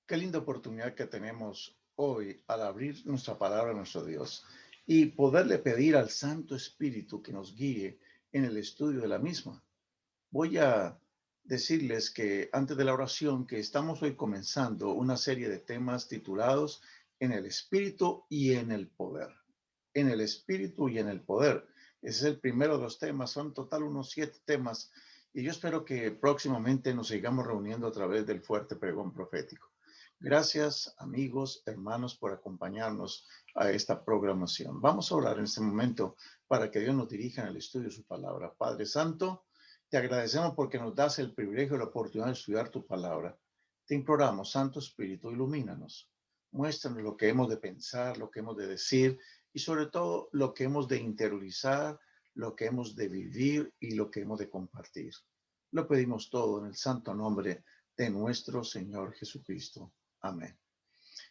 Qué linda oportunidad que tenemos hoy al abrir nuestra palabra a nuestro Dios y poderle pedir al Santo Espíritu que nos guíe en el estudio de la misma. Voy a decirles que antes de la oración que estamos hoy comenzando una serie de temas titulados En el Espíritu y en el Poder. En el Espíritu y en el Poder. Ese es el primero de los temas. Son total unos 7 temas y yo espero que próximamente nos sigamos reuniendo a través del fuerte pregón profético. Gracias, amigos, hermanos, por acompañarnos a esta programación. Vamos a orar en este momento para que Dios nos dirija en el estudio de su palabra. Padre Santo, te agradecemos porque nos das el privilegio y la oportunidad de estudiar tu palabra. Te imploramos, Santo Espíritu, ilumínanos. Muéstranos lo que hemos de pensar, lo que hemos de decir y sobre todo lo que hemos de interiorizar, lo que hemos de vivir y lo que hemos de compartir. Lo pedimos todo en el santo nombre de nuestro Señor Jesucristo. Amén.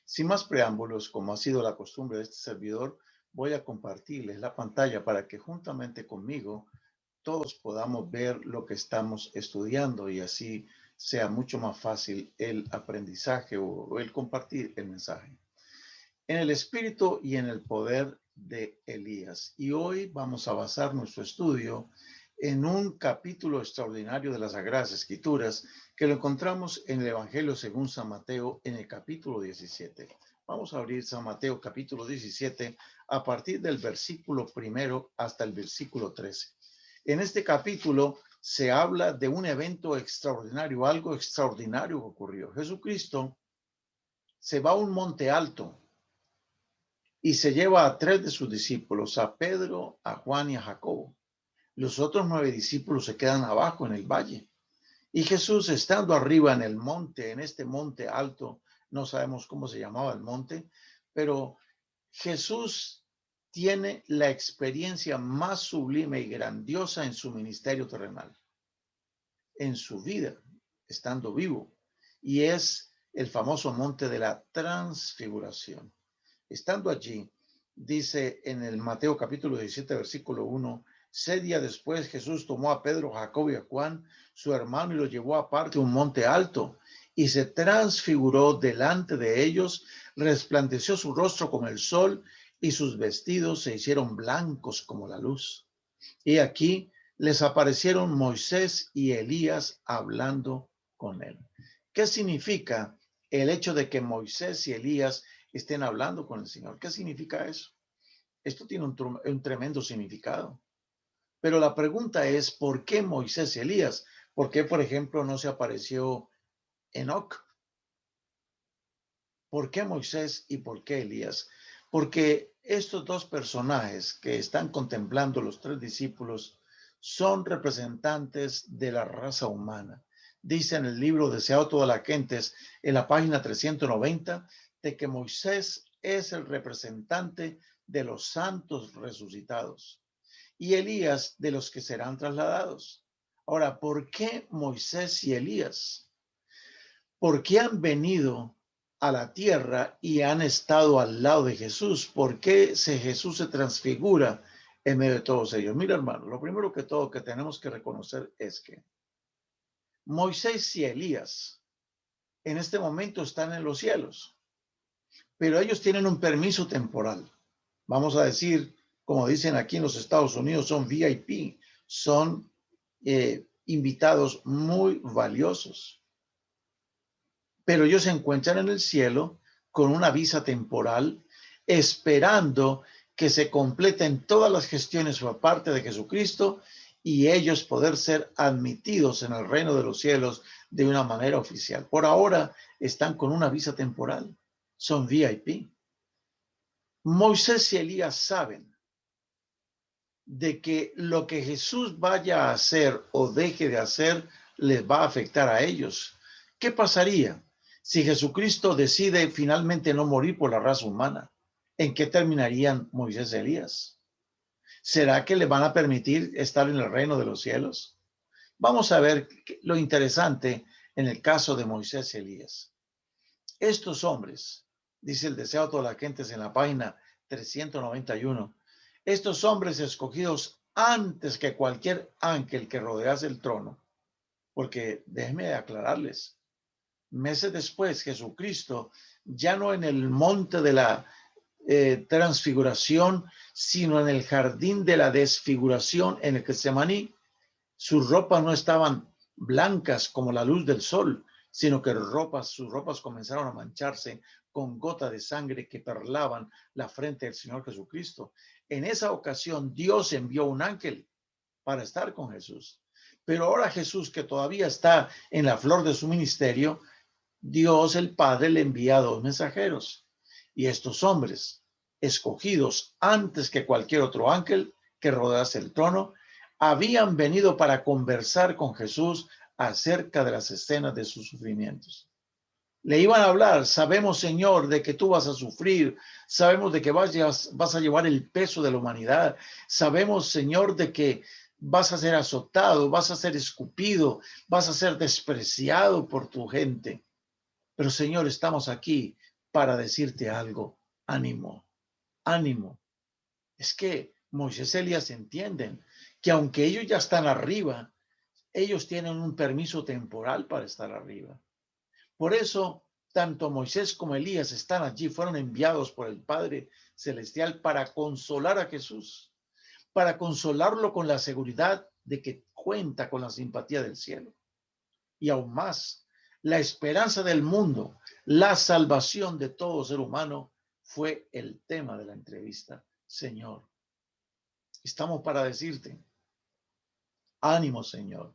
Sin más preámbulos, como ha sido la costumbre de este servidor, voy a compartirles la pantalla para que juntamente conmigo todos podamos ver lo que estamos estudiando y así sea mucho más fácil el aprendizaje o el compartir el mensaje. En el espíritu y en el poder de Elías. Y hoy vamos a basar nuestro estudio en un capítulo extraordinario de las Sagradas Escrituras que lo encontramos en el Evangelio según San Mateo en el capítulo 17. Vamos a abrir San Mateo capítulo 17 a partir del versículo primero hasta el versículo 13. En este capítulo se habla de un evento extraordinario, algo extraordinario que ocurrió. Jesucristo se va a un monte alto y se lleva a 3 de sus discípulos, a Pedro, a Juan y a Jacobo. Los otros 9 discípulos se quedan abajo en el valle. Y Jesús, estando arriba en el monte, en este monte alto, no sabemos cómo se llamaba el monte, pero Jesús tiene la experiencia más sublime y grandiosa en su ministerio terrenal, en su vida, estando vivo, y es el famoso monte de la transfiguración. Estando allí, dice en el Mateo capítulo 17, versículo 1, 6 días después Jesús tomó a Pedro, a Jacobo y a Juan, su hermano, y los llevó aparte a un monte alto, y se transfiguró delante de ellos, resplandeció su rostro como el sol, y sus vestidos se hicieron blancos como la luz. Y aquí les aparecieron Moisés y Elías hablando con él. ¿Qué significa el hecho de que Moisés y Elías estén hablando con el Señor? ¿Qué significa eso? Esto tiene un tremendo significado. Pero la pregunta es, ¿por qué Moisés y Elías? ¿Por qué, por ejemplo, no se apareció Enoc? ¿Por qué Moisés y por qué Elías? Porque estos dos personajes que están contemplando los 3 discípulos son representantes de la raza humana. Dice en el libro Deseado todas las gentes, en la página 390, de que Moisés es el representante de los santos resucitados y Elías de los que serán trasladados. Ahora, ¿por qué Moisés y Elías? ¿Por qué han venido a la tierra y han estado al lado de Jesús? ¿Por qué Jesús se transfigura en medio de todos ellos? Mira, hermano, lo primero que todo que tenemos que reconocer es que Moisés y Elías en este momento están en los cielos, pero ellos tienen un permiso temporal. Vamos a decir, como dicen aquí en los Estados Unidos, son VIP, son invitados muy valiosos. Pero ellos se encuentran en el cielo con una visa temporal, esperando que se completen todas las gestiones por parte de Jesucristo y ellos poder ser admitidos en el reino de los cielos de una manera oficial. Por ahora están con una visa temporal, son VIP. Moisés y Elías saben de que lo que Jesús vaya a hacer o deje de hacer les va a afectar a ellos. ¿Qué pasaría si Jesucristo decide finalmente no morir por la raza humana? ¿En qué terminarían Moisés y Elías? ¿Será que le van a permitir estar en el reino de los cielos? Vamos a ver lo interesante en el caso de Moisés y Elías. Estos hombres, dice el deseo de todas las gentes en la página 391, estos hombres escogidos antes que cualquier ángel que rodease el trono, porque déjenme aclararles, Meses después, Jesucristo, ya no en el monte de la transfiguración, sino en el jardín de la desfiguración en el Getsemaní, sus ropas no estaban blancas como la luz del sol, sino que sus ropas comenzaron a mancharse con gotas de sangre que perlaban la frente del Señor Jesucristo. En esa ocasión, Dios envió un ángel para estar con Jesús. Pero ahora Jesús, que todavía está en la flor de su ministerio, Dios el Padre le envía dos mensajeros. Y estos hombres, escogidos antes que cualquier otro ángel que rodease el trono, habían venido para conversar con Jesús acerca de las escenas de sus sufrimientos. Le iban a hablar: sabemos, Señor, de que tú vas a sufrir, sabemos de que vas a llevar el peso de la humanidad, sabemos, Señor, de que vas a ser azotado, vas a ser escupido, vas a ser despreciado por tu gente. Pero, Señor, estamos aquí para decirte algo: ánimo, ánimo. Es que Moisés y Elías entienden que aunque ellos ya están arriba, ellos tienen un permiso temporal para estar arriba. Por eso, tanto Moisés como Elías están allí, fueron enviados por el Padre Celestial para consolar a Jesús, para consolarlo con la seguridad de que cuenta con la simpatía del cielo. Y aún más, la esperanza del mundo, la salvación de todo ser humano fue el tema de la entrevista. Señor, estamos para decirte: ánimo, Señor.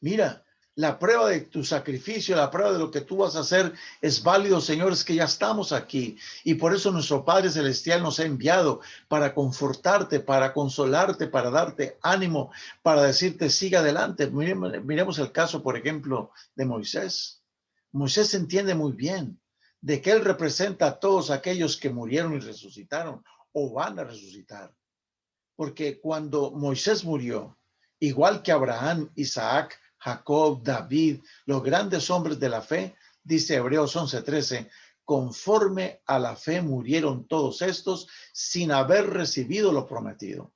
Mira, la prueba de tu sacrificio, la prueba de lo que tú vas a hacer es válido, Señor, es que ya estamos aquí. Y por eso nuestro Padre Celestial nos ha enviado para confortarte, para consolarte, para darte ánimo, para decirte: siga adelante. Miremos el caso, por ejemplo, de Moisés. Moisés entiende muy bien de que él representa a todos aquellos que murieron y resucitaron o van a resucitar. Porque cuando Moisés murió, igual que Abraham, Isaac, Jacob, David, los grandes hombres de la fe, dice Hebreos 11:13, conforme a la fe murieron todos estos sin haber recibido lo prometido.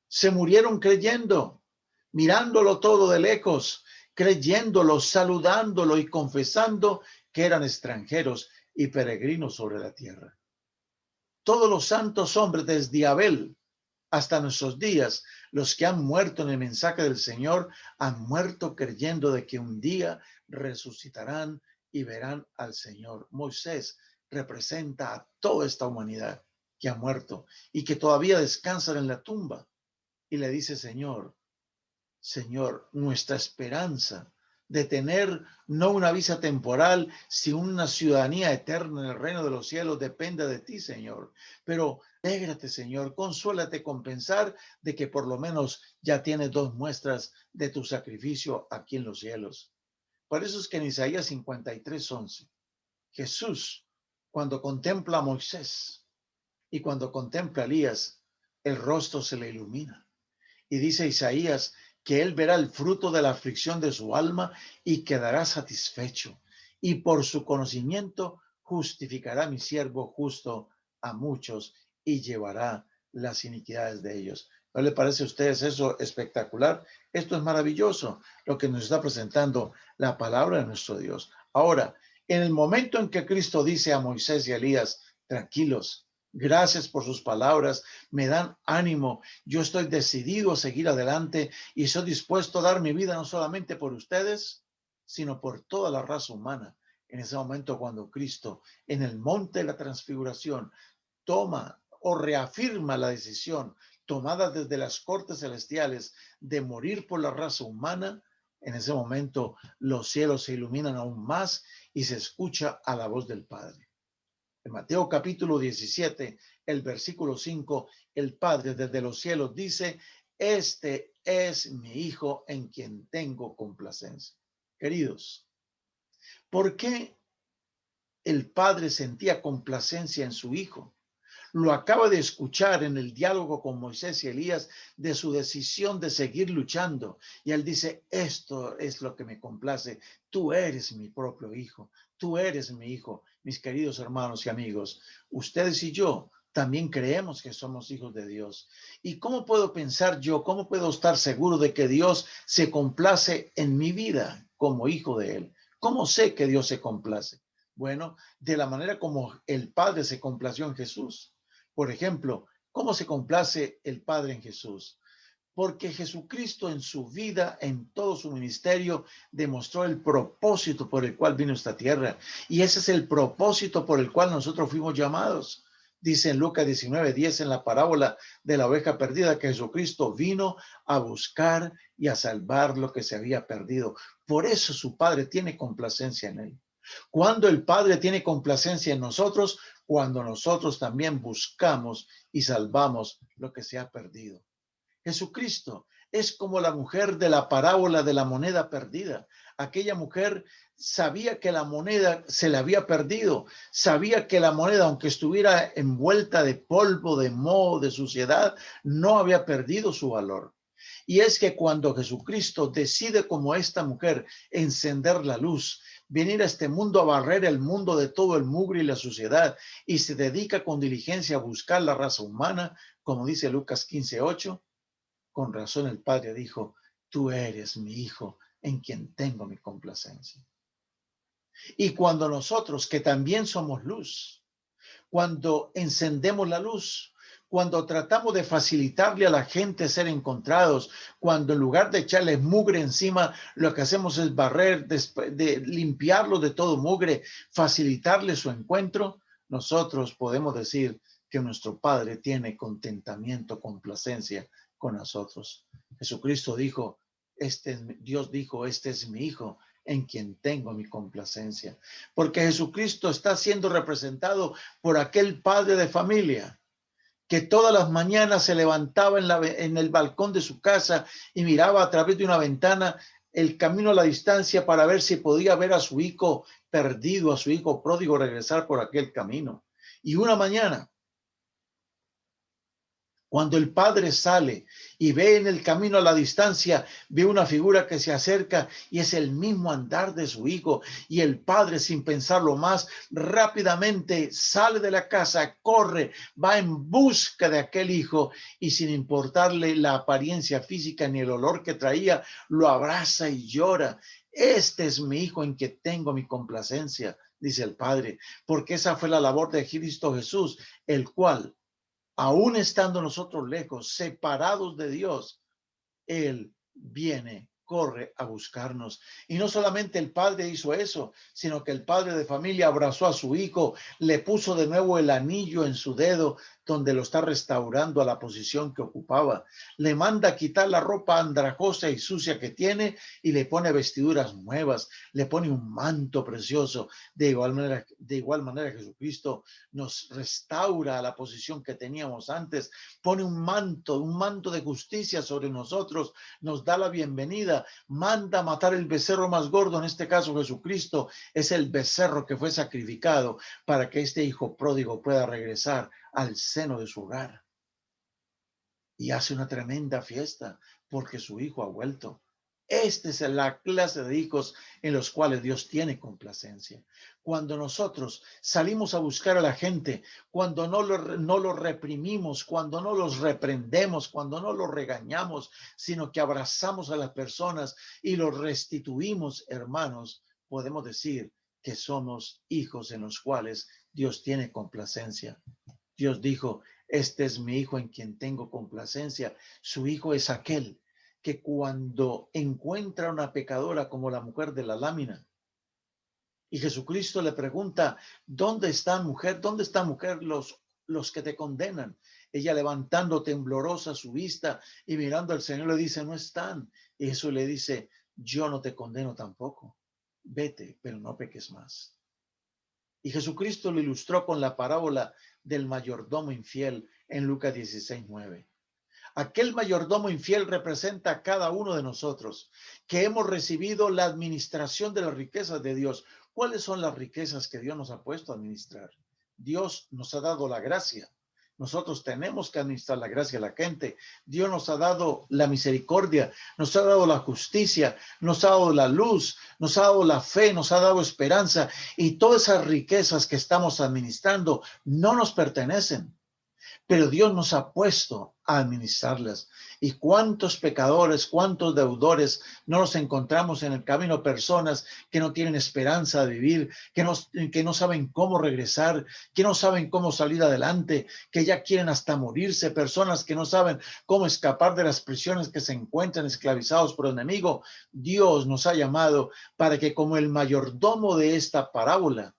Se murieron creyendo, mirándolo todo de lejos, creyéndolo, saludándolo y confesando que eran extranjeros y peregrinos sobre la tierra. Todos los santos hombres, desde Abel hasta nuestros días, los que han muerto en el mensaje del Señor, han muerto creyendo de que un día resucitarán y verán al Señor. Moisés representa a toda esta humanidad que ha muerto y que todavía descansan en la tumba. Y le dice: Señor, Señor, nuestra esperanza de tener no una visa temporal, sino una ciudadanía eterna en el reino de los cielos depende de ti, Señor. Pero alégrate, Señor, consuélate con pensar de que por lo menos ya tienes dos muestras de tu sacrificio aquí en los cielos. Por eso es que en Isaías 53:11, Jesús, cuando contempla a Moisés y cuando contempla a Elías, el rostro se le ilumina. Y dice Isaías que él verá el fruto de la aflicción de su alma y quedará satisfecho. Y por su conocimiento justificará mi siervo justo a muchos y llevará las iniquidades de ellos. ¿No le parece a ustedes eso espectacular? Esto es maravilloso, lo que nos está presentando la palabra de nuestro Dios. Ahora, en el momento en que Cristo dice a Moisés y a Elías: tranquilos, gracias por sus palabras, me dan ánimo, yo estoy decidido a seguir adelante y estoy dispuesto a dar mi vida no solamente por ustedes, sino por toda la raza humana. En ese momento, cuando Cristo en el monte de la transfiguración toma o reafirma la decisión tomada desde las cortes celestiales de morir por la raza humana, en ese momento los cielos se iluminan aún más y se escucha a la voz del Padre. En Mateo capítulo 17, el versículo 5, el Padre desde los cielos dice: este es mi Hijo en quien tengo complacencia. Queridos, ¿por qué el Padre sentía complacencia en su Hijo? Lo acaba de escuchar en el diálogo con Moisés y Elías de su decisión de seguir luchando. Y él dice: esto es lo que me complace. Tú eres mi propio hijo. Tú eres mi hijo. Mis queridos hermanos y amigos, ustedes y yo también creemos que somos hijos de Dios. ¿Y cómo puedo pensar yo, cómo puedo estar seguro de que Dios se complace en mi vida como hijo de Él? ¿Cómo sé que Dios se complace? Bueno, de la manera como el Padre se complació en Jesús. Por ejemplo, ¿cómo se complace el Padre en Jesús? Porque Jesucristo en su vida, en todo su ministerio, demostró el propósito por el cual vino a esta tierra. Y ese es el propósito por el cual nosotros fuimos llamados. Dice en Lucas 19:10 en la parábola de la oveja perdida que Jesucristo vino a buscar y a salvar lo que se había perdido. Por eso su Padre tiene complacencia en él. Cuando el Padre tiene complacencia en nosotros, cuando nosotros también buscamos y salvamos lo que se ha perdido. Jesucristo es como la mujer de la parábola de la moneda perdida. Aquella mujer sabía que la moneda se le había perdido, sabía que la moneda, aunque estuviera envuelta de polvo, de moho, de suciedad, no había perdido su valor. Y es que cuando Jesucristo decide, como esta mujer, encender la luz, venir a este mundo a barrer el mundo de todo el mugre y la suciedad, y se dedica con diligencia a buscar la raza humana, como dice Lucas 15:8, con razón el Padre dijo, tú eres mi Hijo en quien tengo mi complacencia. Y cuando nosotros, que también somos luz, cuando encendemos la luz, cuando tratamos de facilitarle a la gente ser encontrados, cuando en lugar de echarles mugre encima, lo que hacemos es barrer, de limpiarlo de todo mugre, facilitarle su encuentro, nosotros podemos decir que nuestro Padre tiene contentamiento, complacencia con nosotros. Jesucristo dijo, Dios dijo, este es mi Hijo en quien tengo mi complacencia. Porque Jesucristo está siendo representado por aquel padre de familia que todas las mañanas se levantaba en el balcón de su casa y miraba a través de una ventana el camino a la distancia para ver si podía ver a su hijo perdido, a su hijo pródigo regresar por aquel camino. Y una mañana, cuando el padre sale y ve en el camino a la distancia, ve una figura que se acerca y es el mismo andar de su hijo. Y el padre, sin pensarlo más, rápidamente sale de la casa, corre, va en busca de aquel hijo y sin importarle la apariencia física ni el olor que traía, lo abraza y llora. Este es mi hijo en que tengo mi complacencia, dice el padre, porque esa fue la labor de Cristo Jesús, el cual, aún estando nosotros lejos, separados de Dios, Él viene, corre a buscarnos. Y no solamente el padre hizo eso, sino que el padre de familia abrazó a su hijo, le puso de nuevo el anillo en su dedo, donde lo está restaurando a la posición que ocupaba. Le manda quitar la ropa andrajosa y sucia que tiene y le pone vestiduras nuevas, le pone un manto precioso. De igual manera Jesucristo nos restaura a la posición que teníamos antes, pone un manto de justicia sobre nosotros, nos da la bienvenida, manda a matar el becerro más gordo, en este caso Jesucristo es el becerro que fue sacrificado para que este hijo pródigo pueda regresar al seno de su hogar. Y hace una tremenda fiesta porque su hijo ha vuelto. Esta es la clase de hijos en los cuales Dios tiene complacencia. Cuando nosotros salimos a buscar a la gente, cuando no lo reprimimos, cuando no los reprendemos, cuando no los regañamos, sino que abrazamos a las personas y los restituimos, hermanos, podemos decir que somos hijos en los cuales Dios tiene complacencia. Dios dijo, este es mi hijo en quien tengo complacencia. Su hijo es aquel que cuando encuentra una pecadora como la mujer de la lámina, y Jesucristo le pregunta, ¿dónde está mujer? ¿Dónde está mujer los que te condenan? Ella levantando temblorosa su vista y mirando al Señor le dice, no están. Y Jesús le dice, yo no te condeno tampoco. Vete, pero no peques más. Y Jesucristo lo ilustró con la parábola del mayordomo infiel en Lucas 16:9. Aquel mayordomo infiel representa a cada uno de nosotros que hemos recibido la administración de las riquezas de Dios. ¿Cuáles son las riquezas que Dios nos ha puesto a administrar? Dios nos ha dado la gracia. Nosotros tenemos que administrar la gracia a la gente. Dios nos ha dado la misericordia, nos ha dado la justicia, nos ha dado la luz, nos ha dado la fe, nos ha dado esperanza. Y todas esas riquezas que estamos administrando no nos pertenecen. pero Dios nos ha puesto a administrarlas. Y cuántos pecadores, cuántos deudores no nos encontramos en el camino, personas que no tienen esperanza de vivir, que no saben cómo regresar, que no saben cómo salir adelante, que ya quieren hasta morirse, personas que no saben cómo escapar de las prisiones, que se encuentran esclavizados por el enemigo. Dios nos ha llamado para que, como el mayordomo de esta parábola,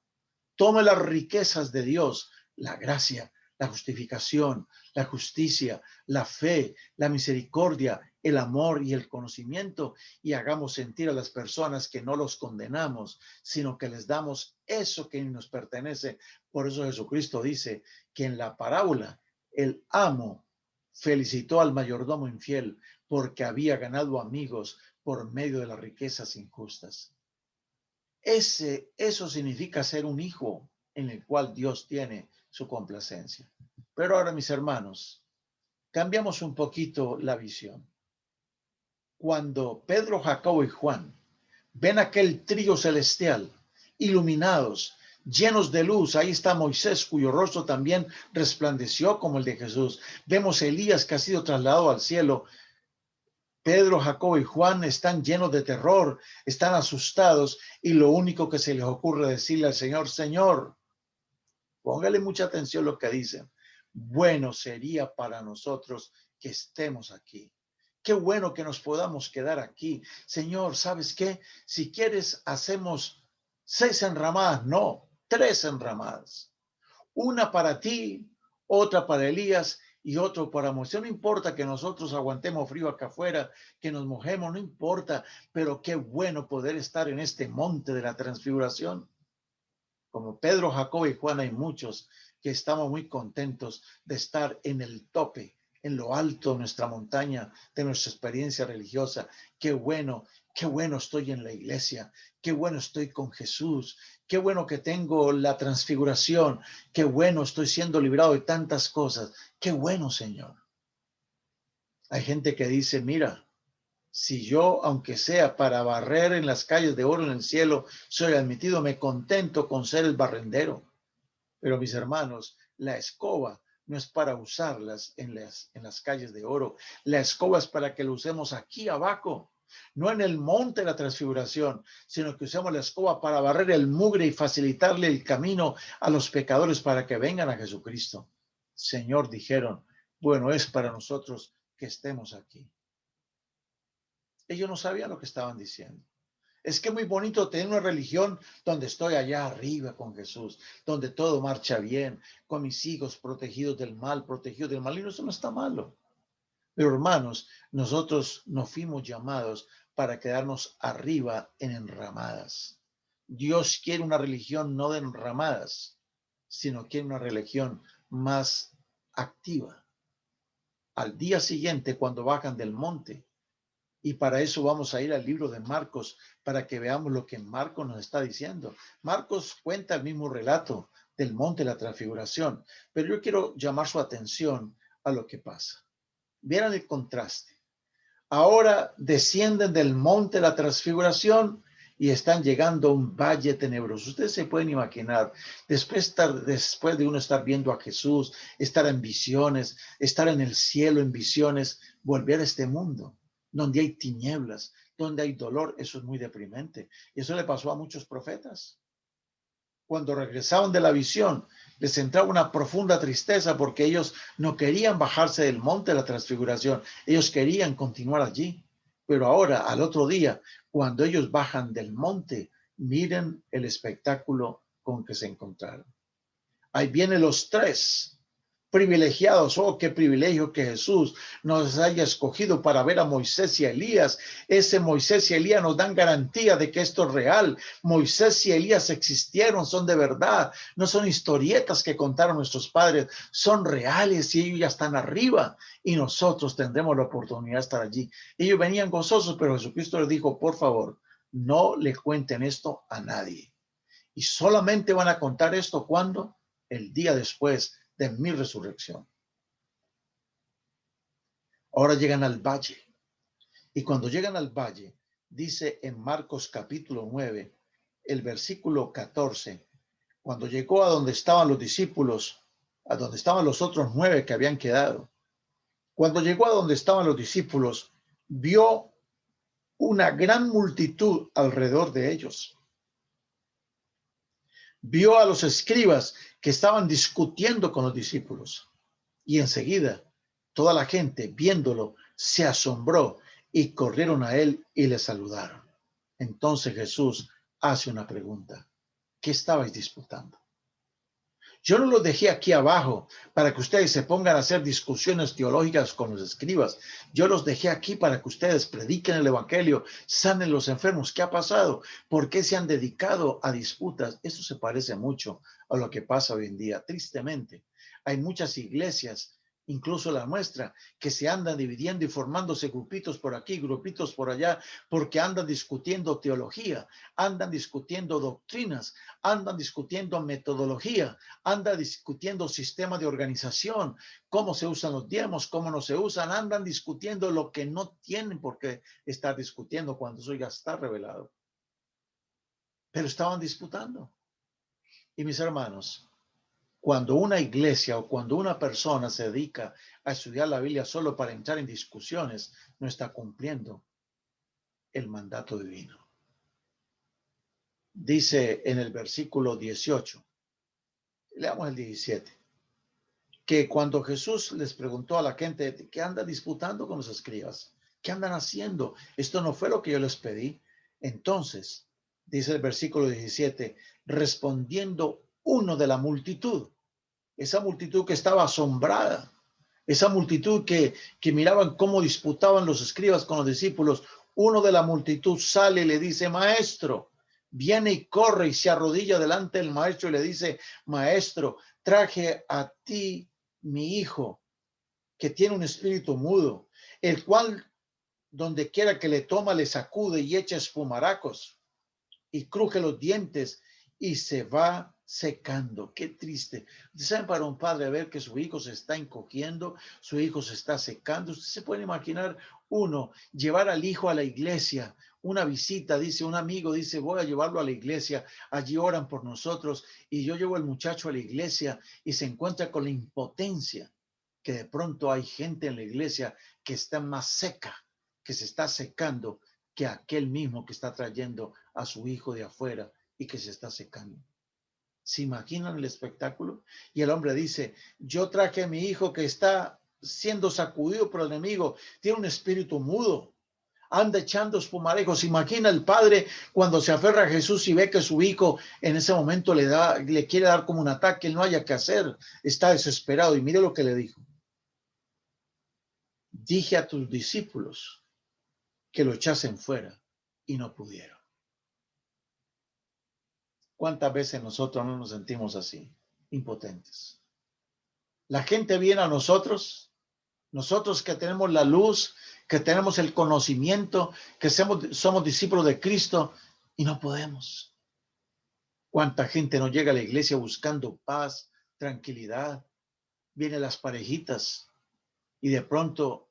tome las riquezas de Dios, la gracia, la justificación, la justicia, la fe, la misericordia, el amor y el conocimiento, y hagamos sentir a las personas que no los condenamos, sino que les damos eso que nos pertenece. Por eso Jesucristo dice que en la parábola el amo felicitó al mayordomo infiel porque había ganado amigos por medio de las riquezas injustas. Eso significa ser un hijo en el cual Dios tiene su complacencia. Pero ahora, mis hermanos, cambiamos un poquito la visión. Cuando Pedro, Jacobo y Juan ven aquel trío celestial, iluminados, llenos de luz, ahí está Moisés, cuyo rostro también resplandeció como el de Jesús. Vemos a Elías, que ha sido trasladado al cielo. Pedro, Jacobo y Juan están llenos de terror, están asustados, y lo único que se les ocurre decirle al Señor: Señor, póngale mucha atención a lo que dicen. Bueno sería para nosotros que estemos aquí. Qué bueno que nos podamos quedar aquí. Señor, ¿sabes qué? Si quieres, hacemos 6 enramadas, no, 3 enramadas. Una para ti, otra para Elías y otro para Moisés. No importa que nosotros aguantemos frío acá afuera, que nos mojemos, no importa, pero qué bueno poder estar en este monte de la transfiguración. Como Pedro, Jacobo y Juan, hay muchos que estamos muy contentos de estar en el tope, en lo alto de nuestra montaña, de nuestra experiencia religiosa. Qué bueno estoy en la iglesia, qué bueno estoy con Jesús, qué bueno que tengo la transfiguración, qué bueno estoy siendo librado de tantas cosas, qué bueno, Señor. Hay gente que dice: mira, si yo, aunque sea para barrer en las calles de oro en el cielo, soy admitido, me contento con ser el barrendero. Pero, mis hermanos, la escoba no es para usarlas en las calles de oro. La escoba es para que lo usemos aquí abajo, no en el monte de la transfiguración, sino que usemos la escoba para barrer el mugre y facilitarle el camino a los pecadores para que vengan a Jesucristo. Señor, dijeron, bueno, es para nosotros que estemos aquí. Ellos no sabían lo que estaban diciendo. Es que es muy bonito tener una religión donde estoy allá arriba con Jesús, donde todo marcha bien, con mis hijos protegidos del mal, y eso no está malo. Pero, hermanos, nosotros no fuimos llamados para quedarnos arriba en enramadas. Dios quiere una religión no de enramadas, sino quiere una religión más activa. Al día siguiente, cuando bajan del monte, y para eso vamos a ir al libro de Marcos, para que veamos lo que Marcos nos está diciendo. Marcos cuenta el mismo relato del monte de la transfiguración, pero yo quiero llamar su atención a lo que pasa. Vieran el contraste. Ahora descienden del monte de la transfiguración y están llegando a un valle tenebroso. Ustedes se pueden imaginar, después de uno estar viendo a Jesús, estar en visiones, estar en el cielo en visiones, volver a este mundo donde hay tinieblas, donde hay dolor. Eso es muy deprimente. Y eso le pasó a muchos profetas. Cuando regresaban de la visión, les entraba una profunda tristeza porque ellos no querían bajarse del monte de la transfiguración. Ellos querían continuar allí. Pero ahora, al otro día, cuando ellos bajan del monte, miren el espectáculo con que se encontraron. Ahí vienen los 3 privilegiados. Oh, qué privilegio que Jesús nos haya escogido para ver a Moisés y a Elías. Ese Moisés y Elías nos dan garantía de que esto es real. Moisés y Elías existieron, son de verdad, no son historietas que contaron nuestros padres, son reales y ellos ya están arriba y nosotros tendremos la oportunidad de estar allí. Ellos venían gozosos, pero Jesucristo les dijo: por favor, no le cuenten esto a nadie. Y solamente van a contar esto cuando el día después de mi resurrección. Ahora llegan al valle. Y cuando llegan al valle, dice en Marcos capítulo 9, el versículo 14, cuando llegó a donde estaban los discípulos, a donde estaban los otros 9 que habían quedado. Cuando llegó a donde estaban los discípulos, vio una gran multitud alrededor de ellos. Vio a los escribas que estaban discutiendo con los discípulos. Y enseguida, toda la gente, viéndolo, se asombró y corrieron a él y le saludaron. Entonces Jesús hace una pregunta. ¿Qué estabais disputando? Yo no los dejé aquí abajo para que ustedes se pongan a hacer discusiones teológicas con los escribas. Yo los dejé aquí para que ustedes prediquen el evangelio, sanen los enfermos. ¿Qué ha pasado? ¿Por qué se han dedicado a disputas? Eso se parece mucho a lo que pasa hoy en día. Tristemente, hay muchas iglesias, incluso la nuestra, que se andan dividiendo y formándose grupitos por aquí, grupitos por allá, porque andan discutiendo teología, andan discutiendo doctrinas, andan discutiendo metodología, anda discutiendo sistema de organización, cómo se usan los diezmos, cómo no se usan, andan discutiendo lo que no tienen por qué estar discutiendo cuando eso ya está revelado. Pero estaban disputando. Y mis hermanos, cuando una iglesia o cuando una persona se dedica a estudiar la Biblia solo para entrar en discusiones, no está cumpliendo el mandato divino. Dice en el versículo 18, leamos el 17. Que cuando Jesús les preguntó a la gente, ¿qué andan disputando con los escribas? ¿Qué andan haciendo? Esto no fue lo que yo les pedí. Entonces, dice el versículo 17, respondiendo uno de la multitud, esa multitud que estaba asombrada, esa multitud que miraban cómo disputaban los escribas con los discípulos, uno de la multitud sale y le dice, maestro, viene y corre y se arrodilla delante del maestro y le dice, maestro, traje a ti mi hijo que tiene un espíritu mudo, el cual donde quiera que le toma le sacude y echa espumaracos y cruje los dientes y se va secando. Qué triste. Ustedes saben, para un padre ver que su hijo se está encogiendo, su hijo se está secando. Usted se puede imaginar uno llevar al hijo a la iglesia, una visita, dice un amigo, dice voy a llevarlo a la iglesia, allí oran por nosotros y yo llevo al muchacho a la iglesia y se encuentra con la impotencia que de pronto hay gente en la iglesia que está más seca, que se está secando que aquel mismo que está trayendo a su hijo de afuera y que se está secando. ¿Se imaginan el espectáculo? Y el hombre dice, yo traje a mi hijo que está siendo sacudido por el enemigo, tiene un espíritu mudo, anda echando espumarejos. ¿Se imagina el padre cuando se aferra a Jesús y ve que su hijo en ese momento le quiere dar como un ataque, él no haya que hacer, está desesperado? Y mire lo que le dijo. Dije a tus discípulos que lo echasen fuera y no pudieron. ¿Cuántas veces nosotros no nos sentimos así, impotentes? La gente viene a nosotros, nosotros que tenemos la luz, que tenemos el conocimiento, que somos discípulos de Cristo y no podemos. ¿Cuánta gente no llega a la iglesia buscando paz, tranquilidad? Vienen las parejitas y de pronto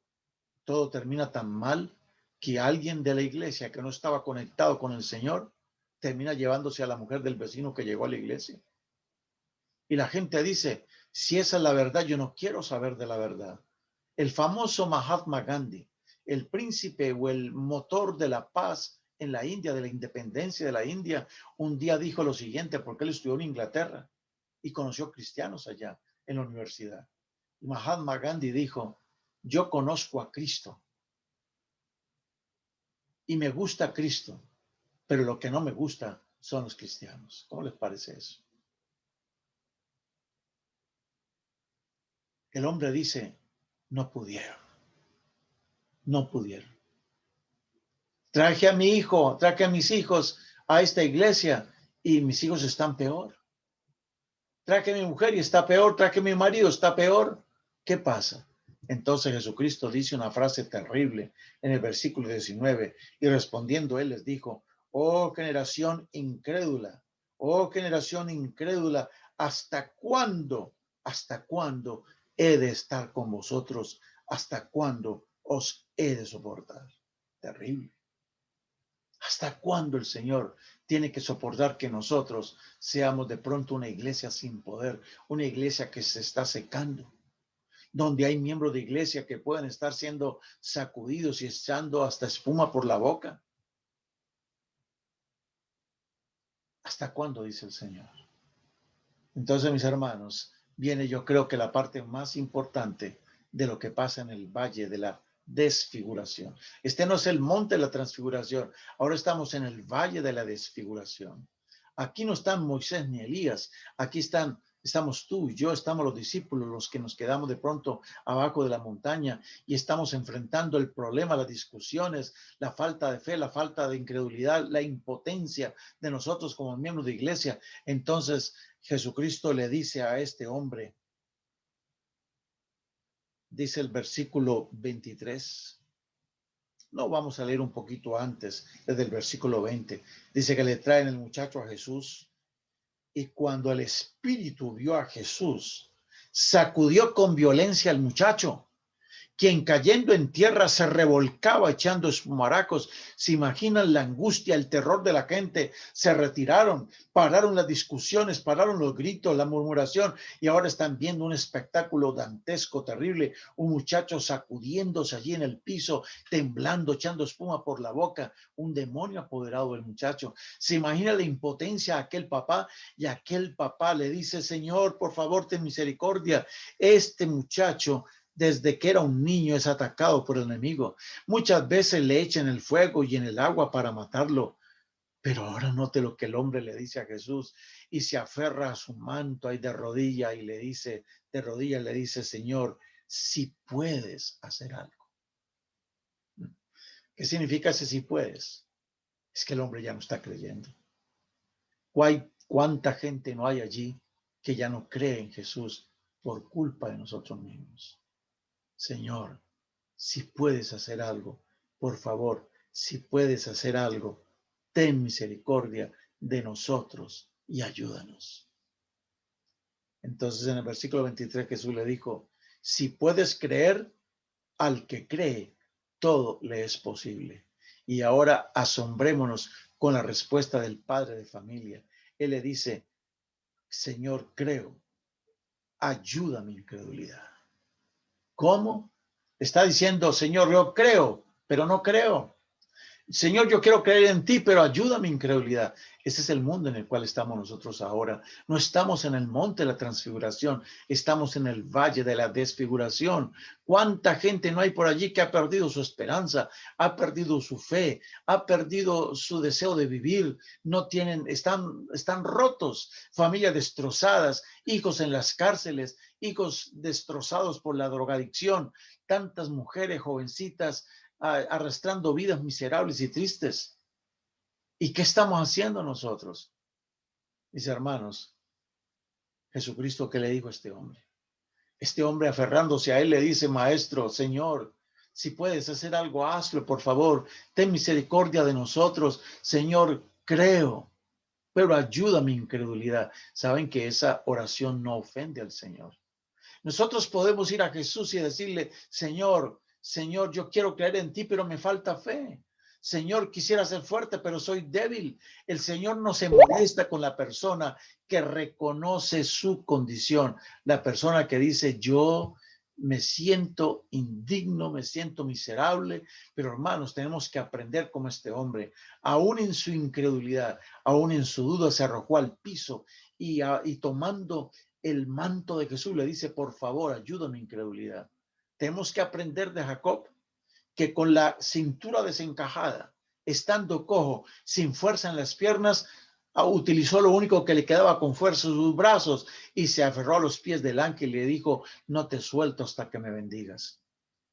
todo termina tan mal que alguien de la iglesia que no estaba conectado con el Señor termina llevándose a la mujer del vecino que llegó a la iglesia. Y la gente dice, si esa es la verdad, yo no quiero saber de la verdad. El famoso Mahatma Gandhi, el príncipe o el motor de la paz en la India, de la independencia de la India, un día dijo lo siguiente, porque él estudió en Inglaterra y conoció cristianos allá en la universidad. Mahatma Gandhi dijo, yo conozco a Cristo y me gusta Cristo, pero lo que no me gusta son los cristianos. ¿Cómo les parece eso? El hombre dice, no pudieron, no pudieron. Traje a mi hijo, traje a mis hijos a esta iglesia y mis hijos están peor. Traje a mi mujer y está peor, traje a mi marido, está peor. ¿Qué pasa? Entonces Jesucristo dice una frase terrible en el versículo 19 y respondiendo él les dijo, oh generación incrédula, hasta cuándo he de estar con vosotros? ¿Hasta cuándo os he de soportar? Terrible. ¿Hasta cuándo el Señor tiene que soportar que nosotros seamos de pronto una iglesia sin poder, una iglesia que se está secando, donde hay miembros de iglesia que pueden estar siendo sacudidos y echando hasta espuma por la boca? ¿Hasta cuándo? Dice el Señor. Entonces, mis hermanos, viene yo creo que la parte más importante de lo que pasa en el valle de la desfiguración. Este no es el monte de la transfiguración, ahora estamos en el valle de la desfiguración. Aquí no están Moisés ni Elías, aquí estamos tú y yo, estamos los discípulos, los que nos quedamos de pronto abajo de la montaña y estamos enfrentando el problema, las discusiones, la falta de fe, la falta de incredulidad, la impotencia de nosotros como miembros de iglesia. Entonces, Jesucristo le dice a este hombre, dice el versículo 23. No, vamos a leer un poquito antes, desde el versículo 20. Dice que le traen el muchacho a Jesús y cuando el espíritu vio a Jesús, sacudió con violencia al muchacho, quien cayendo en tierra se revolcaba echando espumaracos. Se imaginan la angustia, el terror de la gente. Se retiraron, pararon las discusiones, pararon los gritos, la murmuración y ahora están viendo un espectáculo dantesco, terrible. Un muchacho sacudiéndose allí en el piso, temblando, echando espuma por la boca. Un demonio apoderado del muchacho. Se imagina la impotencia a aquel papá y aquel papá le dice, Señor, por favor, ten misericordia. Este muchacho desde que era un niño es atacado por el enemigo. Muchas veces le echan el fuego y en el agua para matarlo. Pero ahora note lo que el hombre le dice a Jesús y se aferra a su manto ahí de rodilla y le dice, de rodilla le dice, Señor, si puedes hacer algo. ¿Qué significa ese si puedes? Es que el hombre ya no está creyendo. ¿Cuánta gente no hay allí que ya no cree en Jesús por culpa de nosotros mismos? Señor, si puedes hacer algo, por favor, si puedes hacer algo, ten misericordia de nosotros y ayúdanos. Entonces en el versículo 23 Jesús le dijo, si puedes creer, al que cree, todo le es posible. Y ahora asombrémonos con la respuesta del padre de familia. Él le dice, Señor, creo, ayuda mi incredulidad. ¿Cómo? Está diciendo, Señor, yo creo, pero no creo. Señor, yo quiero creer en ti, pero ayuda a mi incredulidad. Ese es el mundo en el cual estamos nosotros ahora. No estamos en el monte de la transfiguración, estamos en el valle de la desfiguración. ¿Cuánta gente no hay por allí que ha perdido su esperanza, ha perdido su fe, ha perdido su deseo de vivir? No tienen, están rotos, familias destrozadas, hijos en las cárceles, hijos destrozados por la drogadicción, tantas mujeres jovencitas arrastrando vidas miserables y tristes. ¿Y qué estamos haciendo nosotros? Mis hermanos, Jesucristo, ¿qué le dijo a este hombre? Este hombre aferrándose a él le dice, Maestro, Señor, si puedes hacer algo, hazlo, por favor. Ten misericordia de nosotros. Señor, creo, pero ayuda mi incredulidad. Saben que esa oración no ofende al Señor. Nosotros podemos ir a Jesús y decirle, Señor, Señor, yo quiero creer en ti, pero me falta fe. Señor, quisiera ser fuerte, pero soy débil. El Señor no se molesta con la persona que reconoce su condición. La persona que dice, yo me siento indigno, me siento miserable, pero hermanos, tenemos que aprender como este hombre, aún en su incredulidad, aún en su duda, se arrojó al piso y tomando el manto de Jesús le dice, por favor, ayuda a mi incredulidad. Tenemos que aprender de Jacob que con la cintura desencajada, estando cojo, sin fuerza en las piernas, utilizó lo único que le quedaba con fuerza, sus brazos, y se aferró a los pies del ángel y le dijo, no te suelto hasta que me bendigas.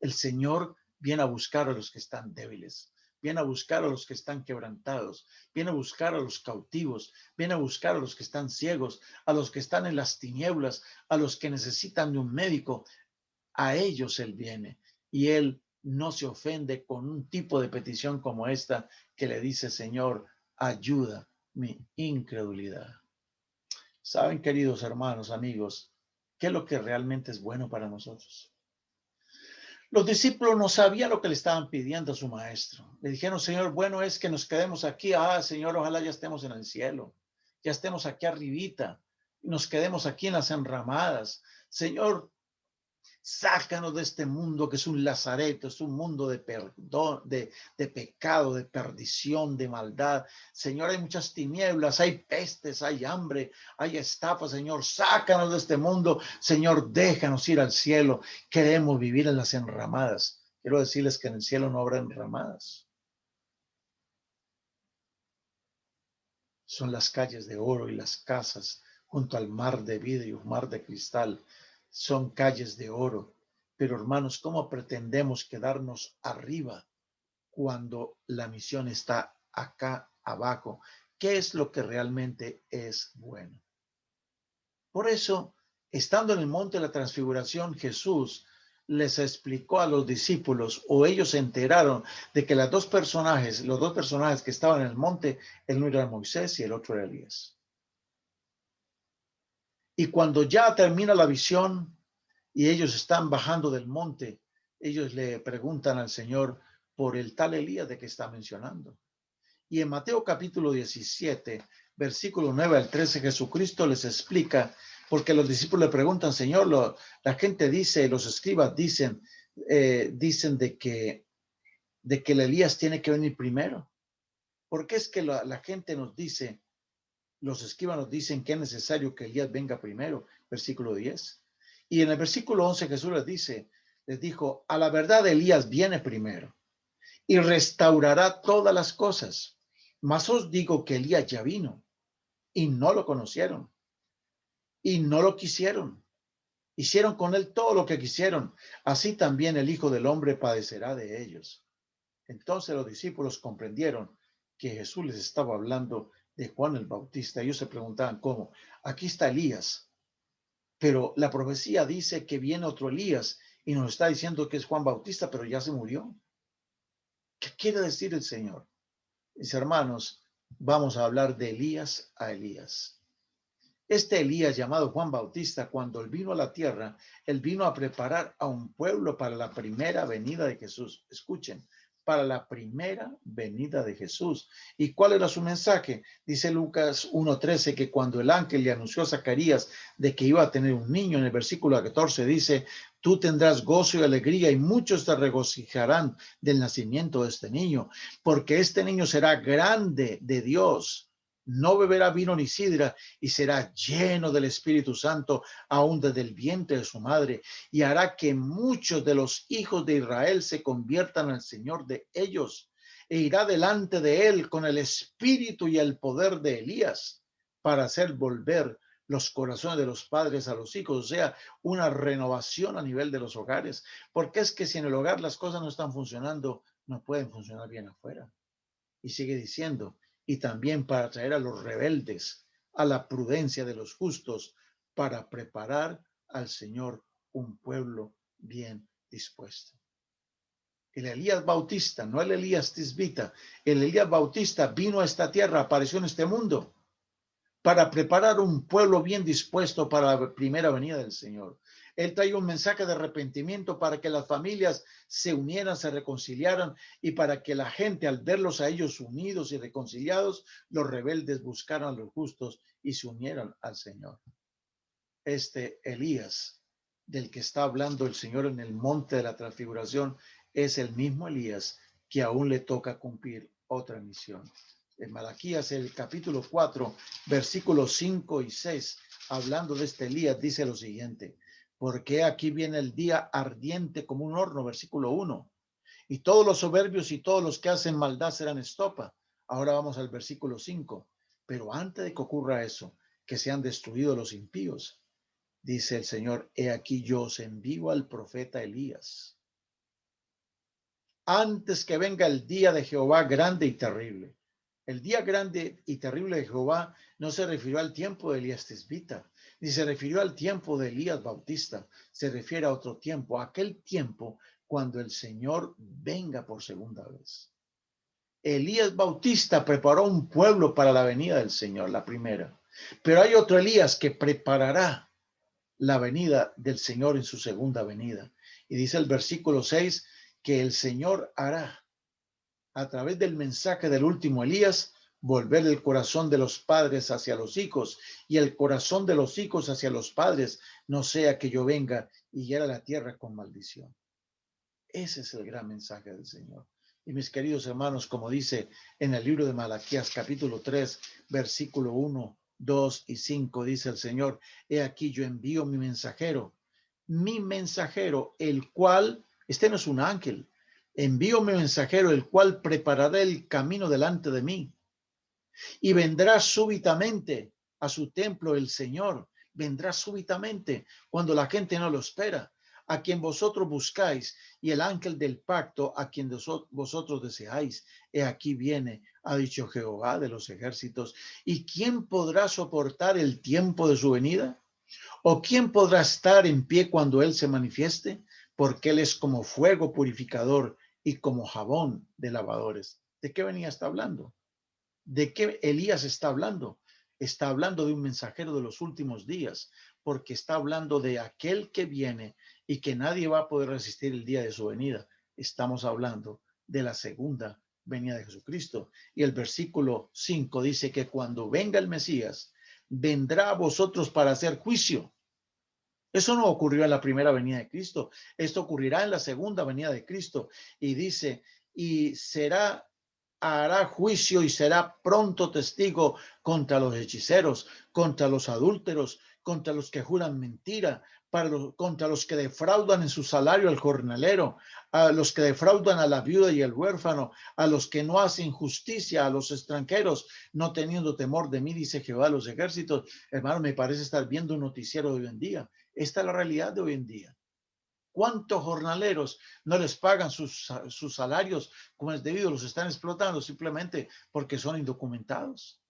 El Señor viene a buscar a los que están débiles, viene a buscar a los que están quebrantados, viene a buscar a los cautivos, viene a buscar a los que están ciegos, a los que están en las tinieblas, a los que necesitan de un médico. A ellos Él viene y Él no se ofende con un tipo de petición como esta que le dice, Señor, ayuda mi incredulidad. Saben, queridos hermanos, amigos, ¿qué es lo que realmente es bueno para nosotros? Los discípulos no sabían lo que le estaban pidiendo a su maestro. Le dijeron, Señor, bueno es que nos quedemos aquí. Ah, Señor, ojalá ya estemos en el cielo. Ya estemos aquí arribita. Nos quedemos aquí en las enramadas. Señor, sácanos de este mundo que es un lazareto, es un mundo de perdón, de pecado, de perdición, de maldad. Señor, hay muchas tinieblas, hay pestes, hay hambre, hay estafa. Señor, sácanos de este mundo. Señor, déjanos ir al cielo. Queremos vivir en las enramadas. Quiero decirles que en el cielo no habrá enramadas. Son las calles de oro y las casas junto al mar de vidrio, mar de cristal. Son calles de oro. Pero hermanos, ¿cómo pretendemos quedarnos arriba cuando la misión está acá abajo? ¿Qué es lo que realmente es bueno? Por eso, estando en el monte de la transfiguración, Jesús les explicó a los discípulos, o ellos se enteraron de que los dos personajes que estaban en el monte, el uno era Moisés y el otro era Elías. Y cuando ya termina la visión y ellos están bajando del monte, ellos le preguntan al Señor por el tal Elías de que está mencionando. Y en Mateo capítulo 17, versículo 9 al 13, Jesucristo les explica, porque los discípulos le preguntan, Señor, la gente dice, los escribas dicen de que el Elías tiene que venir primero. ¿Por qué es que la gente nos dice, los escribas nos dicen que es necesario que Elías venga primero? Versículo 10. Y en el versículo 11 Jesús les dijo, a la verdad Elías viene primero y restaurará todas las cosas. Mas os digo que Elías ya vino y no lo conocieron y no lo quisieron. Hicieron con él todo lo que quisieron. Así también el Hijo del Hombre padecerá de ellos. Entonces los discípulos comprendieron que Jesús les estaba hablando de Juan el Bautista. Ellos se preguntaban cómo. Aquí está Elías, pero la profecía dice que viene otro Elías y nos está diciendo que es Juan Bautista, pero ya se murió. ¿Qué quiere decir el Señor? Mis hermanos, vamos a hablar de Elías a Elías. Este Elías llamado Juan Bautista, cuando él vino a la tierra, él vino a preparar a un pueblo para la primera venida de Jesús. Escuchen, para la primera venida de Jesús. ¿Y cuál era su mensaje? Dice Lucas 1:13 que cuando el ángel le anunció a Zacarías de que iba a tener un niño, en el versículo 14 dice, tú tendrás gozo y alegría y muchos te regocijarán del nacimiento de este niño, porque este niño será grande de Dios. No beberá vino ni sidra y será lleno del Espíritu Santo aún desde el vientre de su madre, y hará que muchos de los hijos de Israel se conviertan al Señor de ellos, e irá delante de él con el espíritu y el poder de Elías para hacer volver los corazones de los padres a los hijos, o sea, una renovación a nivel de los hogares, porque es que si en el hogar las cosas no están funcionando, no pueden funcionar bien afuera. Y sigue diciendo, y también para traer a los rebeldes a la prudencia de los justos, para preparar al Señor un pueblo bien dispuesto. El Elías Bautista, no el Elías Tisbita, el Elías Bautista vino a esta tierra, apareció en este mundo para preparar un pueblo bien dispuesto para la primera venida del Señor. Él traía un mensaje de arrepentimiento para que las familias se unieran, se reconciliaran y para que la gente, al verlos a ellos unidos y reconciliados, los rebeldes buscaran a los justos y se unieran al Señor. Este Elías del que está hablando el Señor en el monte de la transfiguración es el mismo Elías que aún le toca cumplir otra misión. En Malaquías, el capítulo 4, versículos 5 y 6, hablando de este Elías, dice lo siguiente, porque aquí viene el día ardiente como un horno, versículo 1, y todos los soberbios y todos los que hacen maldad serán estopa. Ahora vamos al versículo 5, pero antes de que ocurra eso, que sean destruidos los impíos, dice el Señor, he aquí yo os envío al profeta Elías, antes que venga el día de Jehová grande y terrible. El día grande y terrible de Jehová no se refirió al tiempo de Elías Tisbita, ni se refirió al tiempo de Elías Bautista, se refiere a otro tiempo, a aquel tiempo cuando el Señor venga por segunda vez. Elías Bautista preparó un pueblo para la venida del Señor, la primera, pero hay otro Elías que preparará la venida del Señor en su segunda venida. Y dice el versículo 6 que el Señor hará a través del mensaje del último Elías volver el corazón de los padres hacia los hijos y el corazón de los hijos hacia los padres, no sea que yo venga y hiera la tierra con maldición. Ese es el gran mensaje del Señor. Y mis queridos hermanos, como dice en el libro de Malaquías capítulo 3, versículo 1, 2 y 5, dice el Señor: he aquí yo envío mi mensajero, el cual, este no es un ángel, envío mi mensajero, el cual preparará el camino delante de mí. Y vendrá súbitamente a su templo el Señor. Vendrá súbitamente cuando la gente no lo espera. A quien vosotros buscáis, y el ángel del pacto a quien vosotros deseáis. He aquí viene, ha dicho Jehová de los ejércitos. ¿Y quién podrá soportar el tiempo de su venida? ¿O quién podrá estar en pie cuando él se manifieste? Porque él es como fuego purificador y como jabón de lavadores. ¿De qué venía está hablando? ¿De qué Elías está hablando? Está hablando de un mensajero de los últimos días, porque está hablando de aquel que viene y que nadie va a poder resistir el día de su venida. Estamos hablando de la segunda venida de Jesucristo. Y el versículo 5 dice que cuando venga el Mesías, vendrá a vosotros para hacer juicio. Eso no ocurrió en la primera venida de Cristo. Esto ocurrirá en la segunda venida de Cristo. Y dice, y hará juicio y será pronto testigo contra los hechiceros, contra los adúlteros, contra los que juran mentira, contra los que defraudan en su salario al jornalero, a los que defraudan a la viuda y el huérfano, a los que no hacen justicia a los extranjeros, no teniendo temor de mí, dice Jehová de los ejércitos. Hermano, me parece estar viendo un noticiero de hoy en día. Esta es la realidad de hoy en día. ¿Cuántos jornaleros no les pagan sus salarios como es debido? Los están explotando simplemente porque son indocumentados.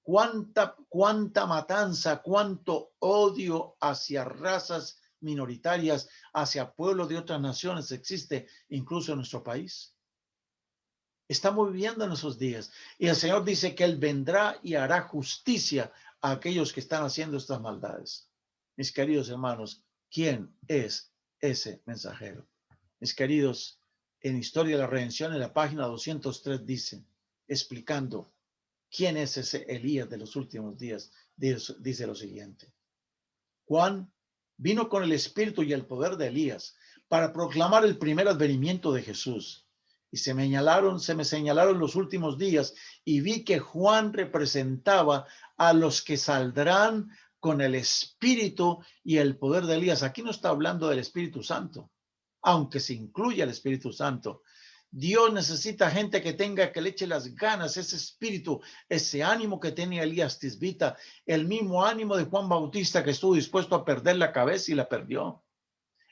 ¿Cuánta matanza, cuánto odio hacia razas minoritarias, hacia pueblos de otras naciones existe incluso en nuestro país? Estamos viviendo en esos días y el Señor dice que Él vendrá y hará justicia a aquellos que están haciendo estas maldades. Mis queridos hermanos, ¿quién es ese mensajero? Mis queridos, en Historia de la Redención, en la página 203 dice, explicando quién es ese Elías de los últimos días, dice lo siguiente: Juan vino con el espíritu y el poder de Elías para proclamar el primer advenimiento de Jesús. Y se me señalaron los últimos días y vi que Juan representaba a los que saldrán con el espíritu y el poder de Elías. Aquí no está hablando del Espíritu Santo, aunque se incluya el Espíritu Santo. Dios necesita gente que tenga, que le eche las ganas, ese espíritu, ese ánimo que tenía Elías Tisbita, el mismo ánimo de Juan Bautista, que estuvo dispuesto a perder la cabeza y la perdió.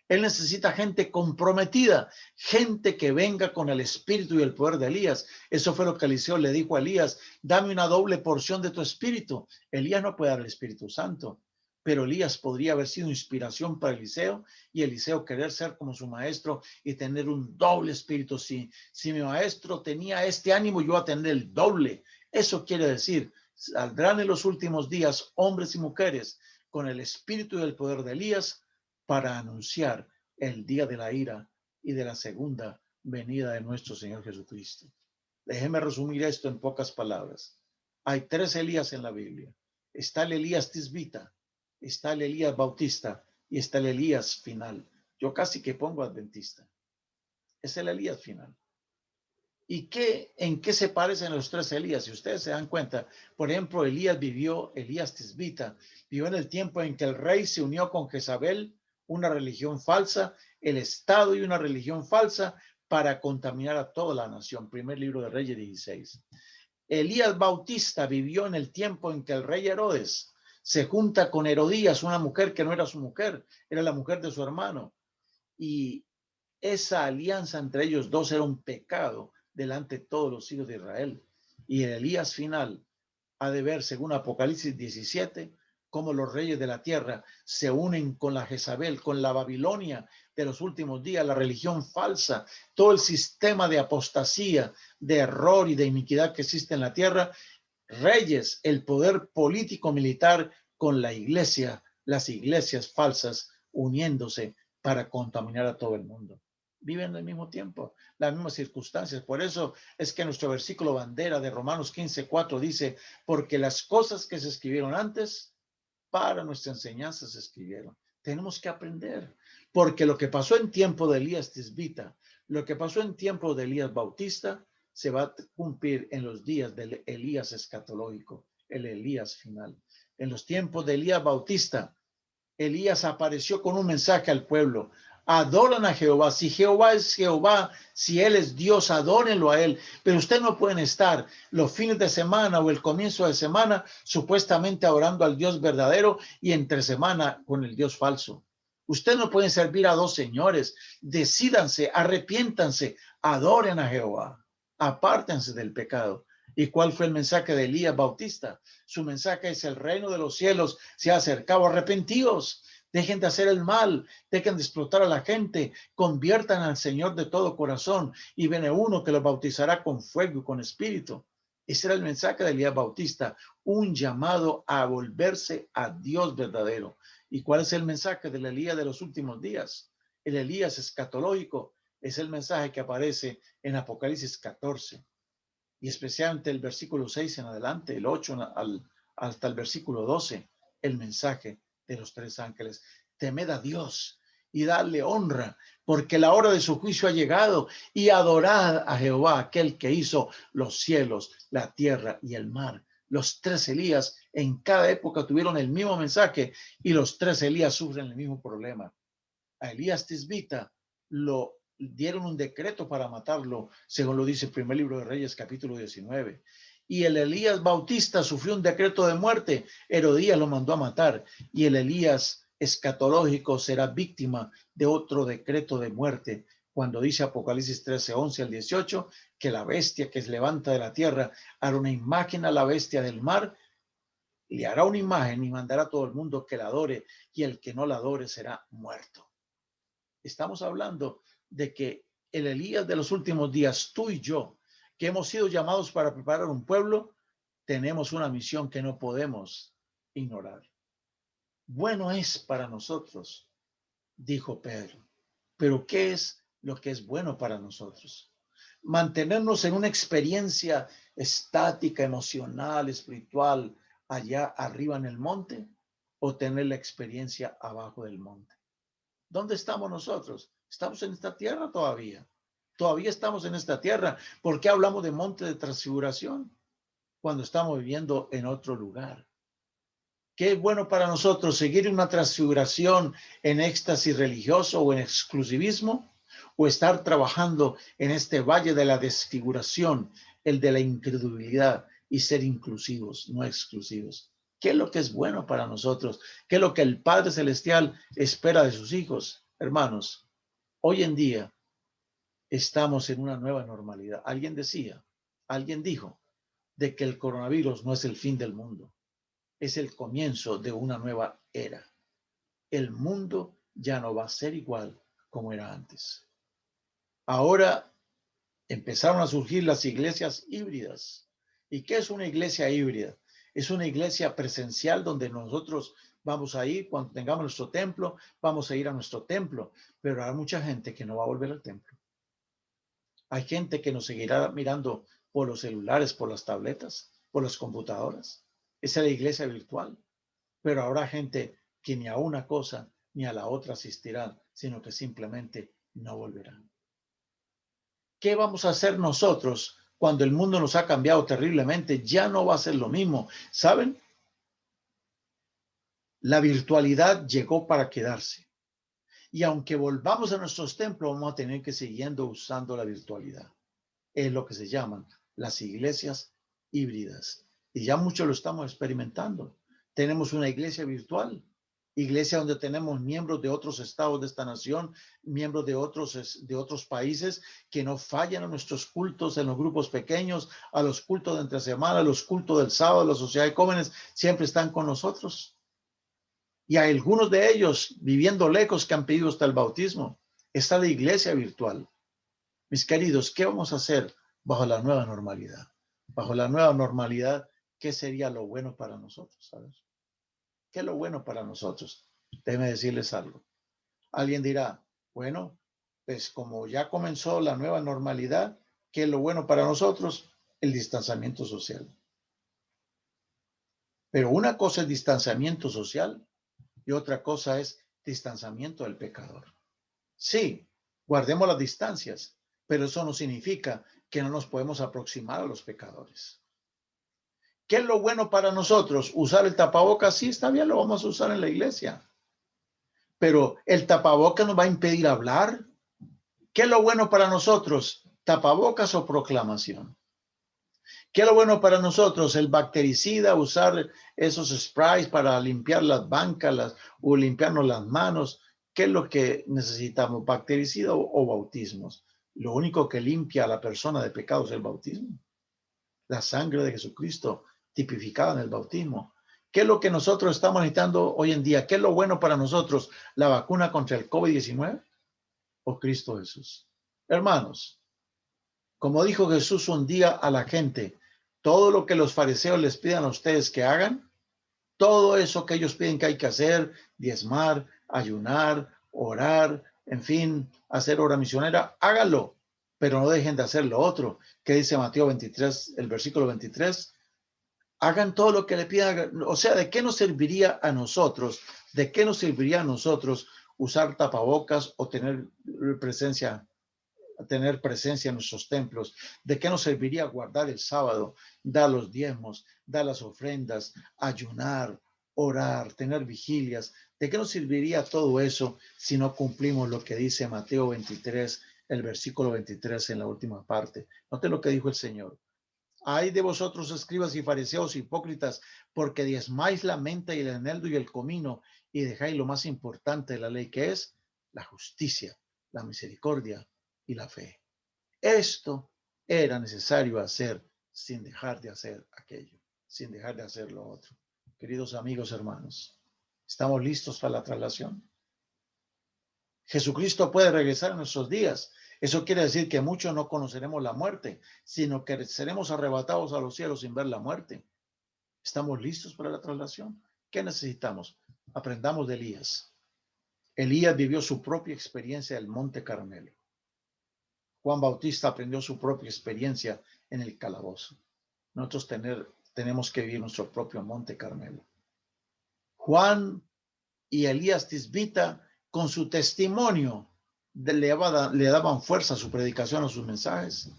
Él necesita gente comprometida, gente que venga con el espíritu y el poder de Elías. Eso fue lo que Eliseo le dijo a Elías: dame una doble porción de tu espíritu. Elías no puede dar el Espíritu Santo, pero Elías podría haber sido inspiración para Eliseo y Eliseo querer ser como su maestro y tener un doble espíritu. Si mi maestro tenía este ánimo, yo voy a tener el doble. Eso quiere decir, saldrán en los últimos días hombres y mujeres con el espíritu y el poder de Elías para anunciar el día de la ira y de la segunda venida de nuestro Señor Jesucristo. Déjeme resumir esto en pocas palabras. Hay tres Elías en la Biblia. Está el Elías Tisbita, está el Elías Bautista y está el Elías final. Yo casi que pongo adventista. Es el Elías final. ¿Y en qué se parecen los tres Elías? Si ustedes se dan cuenta, por ejemplo, Elías Tisbita, vivió en el tiempo en que el rey se unió con Jezabel, una religión falsa, el Estado y una religión falsa, para contaminar a toda la nación. Primer libro de Reyes 16. Elías Bautista vivió en el tiempo en que el rey Herodes se junta con Herodías, una mujer que no era su mujer, era la mujer de su hermano. Y esa alianza entre ellos dos era un pecado delante de todos los hijos de Israel. Y el Elías final ha de ver, según Apocalipsis 17, cómo los reyes de la tierra se unen con la Jezabel, con la Babilonia de los últimos días, la religión falsa, todo el sistema de apostasía, de error y de iniquidad que existe en la tierra. Reyes, el poder político militar con la iglesia, las iglesias falsas uniéndose para contaminar a todo el mundo. Viven al mismo tiempo, las mismas circunstancias. Por eso es que nuestro versículo bandera de Romanos 15:4 dice, porque las cosas que se escribieron antes, para nuestra enseñanza se escribieron. Tenemos que aprender, porque lo que pasó en tiempo de Elías Tisbita, lo que pasó en tiempo de Elías Bautista, se va a cumplir en los días del Elías escatológico, el Elías final. En los tiempos de Elías Bautista, Elías apareció con un mensaje al pueblo. Adoran a Jehová. Si Jehová es Jehová, si Él es Dios, adórenlo a Él. Pero ustedes no pueden estar los fines de semana o el comienzo de semana supuestamente adorando al Dios verdadero y entre semana con el Dios falso. Ustedes no pueden servir a dos señores. Decídanse, arrepiéntanse, adoren a Jehová. Apártense del pecado. ¿Y cuál fue el mensaje de Elías Bautista? Su mensaje es: el reino de los cielos se ha acercado, arrepentidos, dejen de hacer el mal, dejen de explotar a la gente, conviertan al Señor de todo corazón y viene uno que los bautizará con fuego y con espíritu. Ese era el mensaje de Elías Bautista, un llamado a volverse a Dios verdadero. ¿Y cuál es el mensaje del Elías de los últimos días? El Elías escatológico es el mensaje que aparece en Apocalipsis 14. Y especialmente el versículo 6 en adelante, el 8 hasta el versículo 12, el mensaje de los tres ángeles. Temed a Dios y dadle honra, porque la hora de su juicio ha llegado, y adorad a Jehová, aquel que hizo los cielos, la tierra y el mar. Los tres Elías en cada época tuvieron el mismo mensaje y los tres Elías sufren el mismo problema. A Elías Tisbita lo dieron un decreto para matarlo, según lo dice el primer libro de Reyes, capítulo 19. Y el Elías Bautista sufrió un decreto de muerte. Herodías lo mandó a matar. Y el Elías escatológico será víctima de otro decreto de muerte, cuando dice Apocalipsis 13:11 al 18, que la bestia que se levanta de la tierra hará una imagen a la bestia del mar, le hará una imagen y mandará a todo el mundo que la adore, y el que no la adore será muerto. Estamos hablando de que el Elías de los últimos días, tú y yo, que hemos sido llamados para preparar un pueblo, tenemos una misión que no podemos ignorar. Bueno es para nosotros, dijo Pedro, pero ¿qué es lo que es bueno para nosotros? Mantenernos en una experiencia estática, emocional, espiritual, allá arriba en el monte, o tener la experiencia abajo del monte. ¿Dónde estamos nosotros? Estamos en esta tierra todavía. Todavía estamos en esta tierra. ¿Por qué hablamos de monte de transfiguración cuando estamos viviendo en otro lugar? ¿Qué es bueno para nosotros? ¿Seguir una transfiguración en éxtasis religioso o en exclusivismo? ¿O estar trabajando en este valle de la desfiguración, el de la incredulidad, y ser inclusivos, no exclusivos? ¿Qué es lo que es bueno para nosotros? ¿Qué es lo que el Padre Celestial espera de sus hijos? Hermanos, hoy en día estamos en una nueva normalidad. Alguien dijo de que el coronavirus no es el fin del mundo, es el comienzo de una nueva era. El mundo ya no va a ser igual como era antes. Ahora empezaron a surgir las iglesias híbridas. ¿Y qué es una iglesia híbrida? Es una iglesia presencial donde nosotros vamos a ir cuando tengamos nuestro templo, vamos a ir a nuestro templo, pero hay mucha gente que no va a volver al templo. Hay gente que nos seguirá mirando por los celulares, por las tabletas, por las computadoras. Esa es la iglesia virtual. Pero habrá gente que ni a una cosa ni a la otra asistirán, sino que simplemente no volverán. ¿Qué vamos a hacer nosotros cuando el mundo nos ha cambiado terriblemente? Ya no va a ser lo mismo. ¿Saben? La virtualidad llegó para quedarse. Y aunque volvamos a nuestros templos, vamos a tener que seguir usando la virtualidad. Es lo que se llaman las iglesias híbridas. Y ya muchos lo estamos experimentando. Tenemos una iglesia virtual, iglesia donde tenemos miembros de otros estados de esta nación, miembros de otros países que no fallan a nuestros cultos en los grupos pequeños, a los cultos de entre semana, a los cultos del sábado, la sociedad de jóvenes, siempre están con nosotros. Y hay algunos de ellos viviendo lejos que han pedido hasta el bautismo. Está la iglesia virtual. Mis queridos, ¿qué vamos a hacer bajo la nueva normalidad? Bajo la nueva normalidad, ¿qué sería lo bueno para nosotros? ¿Sabes? ¿Qué es lo bueno para nosotros? Déjenme decirles algo. Alguien dirá, bueno, pues como ya comenzó la nueva normalidad, ¿qué es lo bueno para nosotros? El distanciamiento social. Pero una cosa es distanciamiento social y otra cosa es distanciamiento del pecador. Sí, guardemos las distancias, pero eso no significa que no nos podemos aproximar a los pecadores. ¿Qué es lo bueno para nosotros? Usar el tapabocas, sí, está bien, lo vamos a usar en la iglesia. Pero el tapabocas nos va a impedir hablar. ¿Qué es lo bueno para nosotros? ¿Tapabocas o proclamación? ¿Qué es lo bueno para nosotros? El bactericida, usar esos sprays para limpiar las bancas o limpiarnos las manos. ¿Qué es lo que necesitamos? ¿Bactericida o bautismos? Lo único que limpia a la persona de pecados es el bautismo. La sangre de Jesucristo tipificada en el bautismo. ¿Qué es lo que nosotros estamos necesitando hoy en día? ¿Qué es lo bueno para nosotros? ¿La vacuna contra el COVID-19 o Cristo Jesús? Hermanos, como dijo Jesús un día a la gente, todo lo que los fariseos les pidan a ustedes que hagan, todo eso que ellos piden que hay que hacer, diezmar, ayunar, orar, en fin, hacer obra misionera, háganlo, pero no dejen de hacer lo otro. ¿Qué dice Mateo 23, el versículo 23? Hagan todo lo que le pidan. O sea, ¿de qué nos serviría a nosotros? ¿De qué nos serviría a nosotros usar tapabocas o tener presencia en nuestros templos? ¿De qué nos serviría guardar el sábado, dar los diezmos, dar las ofrendas, ayunar, orar, tener vigilias? ¿De qué nos serviría todo eso si no cumplimos lo que dice Mateo 23, el versículo 23 en la última parte? Note lo que dijo el Señor. Ay de vosotros, escribas y fariseos hipócritas, porque diezmáis la menta y el eneldo y el comino, y dejáis lo más importante de la ley, que es la justicia, la misericordia y la fe. Esto era necesario hacer sin dejar de hacer aquello, sin dejar de hacer lo otro. Queridos amigos, hermanos, ¿estamos listos para la traslación? Jesucristo puede regresar en nuestros días. Eso quiere decir que muchos no conoceremos la muerte, sino que seremos arrebatados a los cielos sin ver la muerte. ¿Estamos listos para la traslación? ¿Qué necesitamos? Aprendamos de Elías. Elías vivió su propia experiencia del Monte Carmelo. Juan Bautista aprendió su propia experiencia en el calabozo. Nosotros tenemos que vivir nuestro propio Monte Carmelo. Juan y Elías Tisbita, con su testimonio, le daban fuerza a su predicación, a sus mensajes.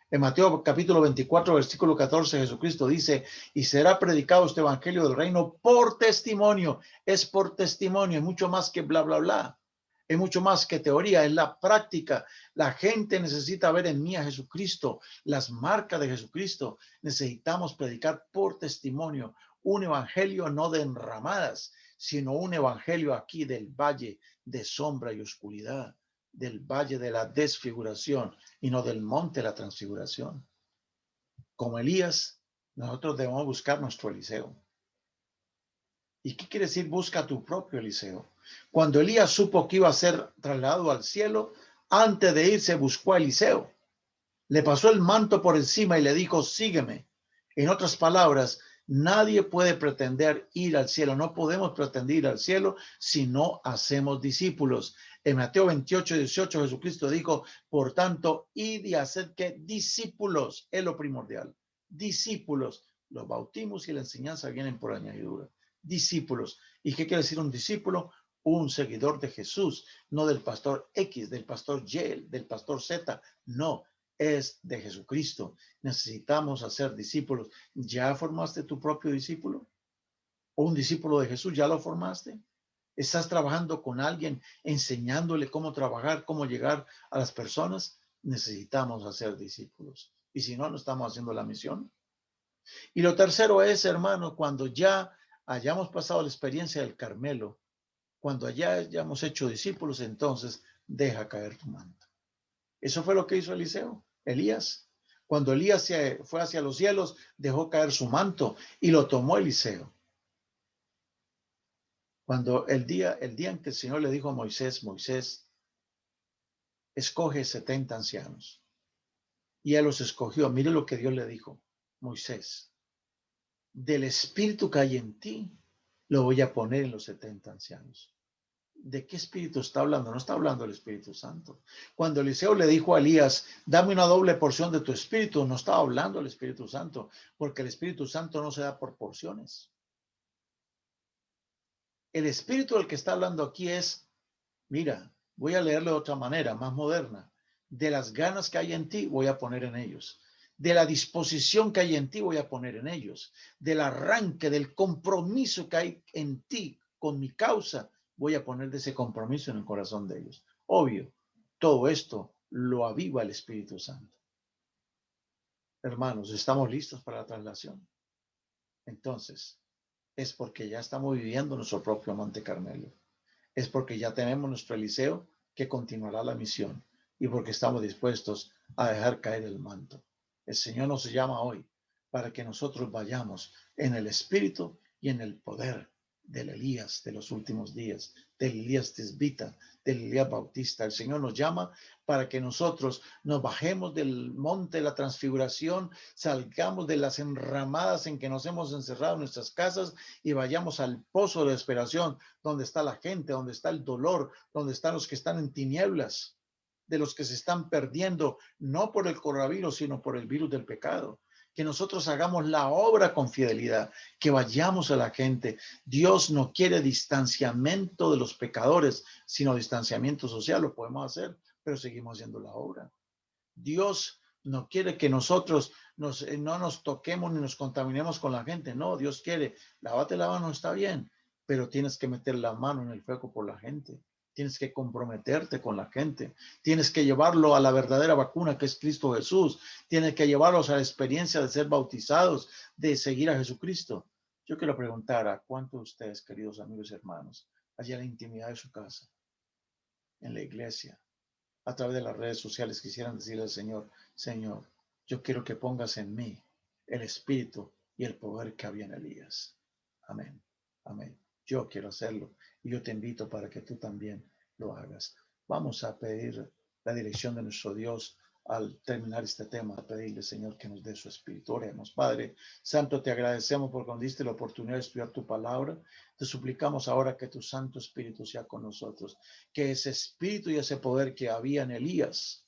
En Mateo capítulo 24, versículo 14, Jesucristo dice, y será predicado este evangelio del reino por testimonio. Es por testimonio, es mucho más que bla, bla, bla. Es mucho más que teoría, es la práctica. La gente necesita ver en mí a Jesucristo, las marcas de Jesucristo. Necesitamos predicar por testimonio, un evangelio no de enramadas, sino un evangelio aquí del valle de sombra y oscuridad, del valle de la desfiguración y no del monte de la transfiguración. Como Elías, nosotros debemos buscar nuestro Eliseo. ¿Y qué quiere decir busca tu propio Eliseo? Cuando Elías supo que iba a ser trasladado al cielo, antes de irse buscó a Eliseo. Le pasó el manto por encima y le dijo, sígueme. En otras palabras, nadie puede pretender ir al cielo. No podemos pretender ir al cielo si no hacemos discípulos. En Mateo 28, 18, Jesucristo dijo, por tanto, id y haced que discípulos es lo primordial. Discípulos. Los bautismos y la enseñanza vienen por añadidura. Discípulos. ¿Y qué quiere decir un discípulo? Un seguidor de Jesús, no del pastor X, del pastor Y, del pastor Z. No, es de Jesucristo. Necesitamos hacer discípulos. ¿Ya formaste tu propio discípulo? ¿O un discípulo de Jesús? ¿Ya lo formaste? ¿Estás trabajando con alguien, enseñándole cómo trabajar, cómo llegar a las personas? Necesitamos hacer discípulos. Y si no, no estamos haciendo la misión. Y lo tercero es, hermano, cuando ya hayamos pasado la experiencia del Carmelo, cuando ya hayamos hecho discípulos, entonces deja caer tu manto. Eso fue lo que hizo Elías. Cuando Elías se fue hacia los cielos, dejó caer su manto y lo tomó Eliseo. Cuando el día en que el Señor le dijo a Moisés, Moisés, escoge 70 ancianos. Y él los escogió. Mire lo que Dios le dijo. Moisés, del espíritu que hay en ti, lo voy a poner en los 70 ancianos. ¿De qué espíritu está hablando? No está hablando del Espíritu Santo. Cuando Eliseo le dijo a Elías, dame una doble porción de tu espíritu, no estaba hablando del Espíritu Santo, porque el Espíritu Santo no se da por porciones. El espíritu del que está hablando aquí es, mira, voy a leerlo de otra manera, más moderna. De las ganas que hay en ti, voy a poner en ellos. De la disposición que hay en ti, voy a poner en ellos. Del arranque, del compromiso que hay en ti con mi causa, voy a poner de ese compromiso en el corazón de ellos. Obvio, todo esto lo aviva el Espíritu Santo. Hermanos, ¿estamos listos para la traslación? Entonces, es porque ya estamos viviendo nuestro propio Monte Carmelo. Es porque ya tenemos nuestro Eliseo que continuará la misión y porque estamos dispuestos a dejar caer el manto. El Señor nos llama hoy para que nosotros vayamos en el espíritu y en el poder del Elías de los últimos días, del Elías Tisbita, del Elías Bautista. El Señor nos llama para que nosotros nos bajemos del monte de la transfiguración, salgamos de las enramadas en que nos hemos encerrado en nuestras casas y vayamos al pozo de la esperación, donde está la gente, donde está el dolor, donde están los que están en tinieblas, de los que se están perdiendo, no por el coronavirus, sino por el virus del pecado. Que nosotros hagamos la obra con fidelidad, que vayamos a la gente. Dios no quiere distanciamiento de los pecadores, sino distanciamiento social. Lo podemos hacer, pero seguimos haciendo la obra. Dios no quiere que nosotros no nos toquemos ni nos contaminemos con la gente. No, Dios quiere, lávate la mano, está bien, pero tienes que meter la mano en el fuego por la gente. Tienes que comprometerte con la gente. Tienes que llevarlo a la verdadera vacuna que es Cristo Jesús. Tienes que llevarlos a la experiencia de ser bautizados, de seguir a Jesucristo. Yo quiero preguntar a cuántos de ustedes, queridos amigos y hermanos, allá en la intimidad de su casa, en la iglesia, a través de las redes sociales, quisieran decirle al Señor, Señor, yo quiero que pongas en mí el espíritu y el poder que había en Elías. Amén. Amén. Yo quiero hacerlo y yo te invito para que tú también lo hagas. Vamos a pedir la dirección de nuestro Dios al terminar este tema, a pedirle, Señor, que nos dé su espíritu. Oremos. Padre Santo, te agradecemos porque nos diste la oportunidad de estudiar tu palabra. Te suplicamos ahora que tu Santo Espíritu sea con nosotros, que ese espíritu y ese poder que había en Elías,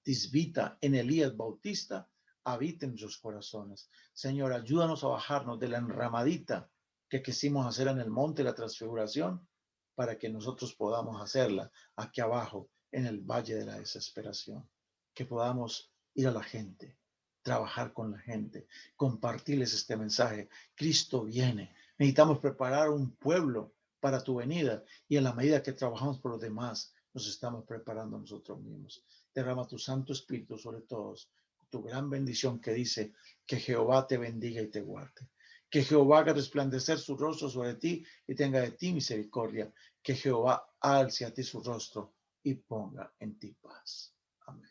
Tisbita, en Elías Bautista, habite en nuestros corazones. Señor, ayúdanos a bajarnos de la enramadita que quisimos hacer en el monte de la transfiguración para que nosotros podamos hacerla aquí abajo en el valle de la desesperación, que podamos ir a la gente, trabajar con la gente, compartirles este mensaje. Cristo viene. Necesitamos preparar un pueblo para tu venida y en la medida que trabajamos por los demás, nos estamos preparando nosotros mismos. Derrama tu Santo Espíritu sobre todos, tu gran bendición que dice que Jehová te bendiga y te guarde. Que Jehová haga resplandecer su rostro sobre ti y tenga de ti misericordia. Que Jehová alce a ti su rostro y ponga en ti paz. Amén.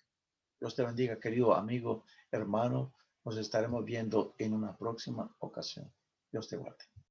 Dios te bendiga, querido amigo, hermano. Nos estaremos viendo en una próxima ocasión. Dios te guarde.